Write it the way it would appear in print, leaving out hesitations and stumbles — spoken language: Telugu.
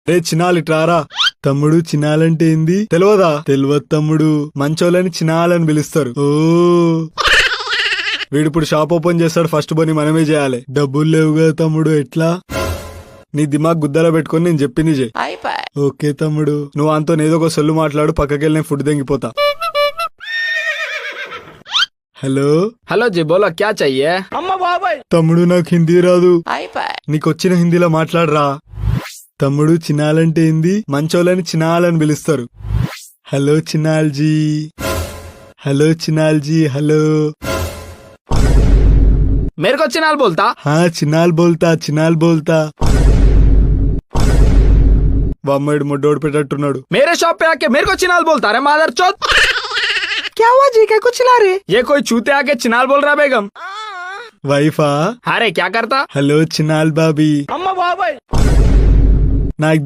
రే చిన్నాలు ఇట్రారా. తమ్ముడు చిన్నాలంటే ఏంది తెలియదా? తెలియదు తమ్ముడు, మంచోళ్ళని చిన్నాలని పిలుస్తారు. ఓ వీడిప్పుడు షాప్ ఓపెన్ చేస్తాడు, ఫస్ట్ పని మనమే చేయాలి. డబ్బులు లేవు కదా తమ్ముడు, ఎట్లా? నీ దిమాగ్ గుద్దలో పెట్టుకుని నేను చెప్పింది చెయ్. ఓకే తమ్ముడు, నువ్వు అంతో ఏదో ఒక సొల్లు మాట్లాడు, పక్కకెళ్ళి నేను ఫుడ్ తెంగిపోతా. హలో हेलो जी बोलो क्या चाहिए। తమ్ముడు నాకు హిందీ రాదు, నీకొచ్చిన హిందీలో మాట్లాడరా. తమ్ముడు చిన్నాలంటే ఏంది? మంచోళ్ళని చిన్నాలని పిలుస్తారు. హలో చిన్నాల్జీ, హలో చిన్నాల్జీ, హలో. मेरे को चिनाल बोलता। హా చిన్నాల్ బోల్తా, చిన్నాల్ బోల్తా. వామ్మడు మొడ్డోడు పెట్టట్టున్నాడు. मेरे शॉप पे आके मेरे को चिनाल बोलता रे मादर चौथ। क्या हुआ जी, क्या कुछ चिल्ला रहे? ये कोई चूते आके चिनाल बोल रहा बेगम। వైఫా? अरे क्या करता? హలో చిన్నాల్ బాబీ, अम्मा बाबा నాకు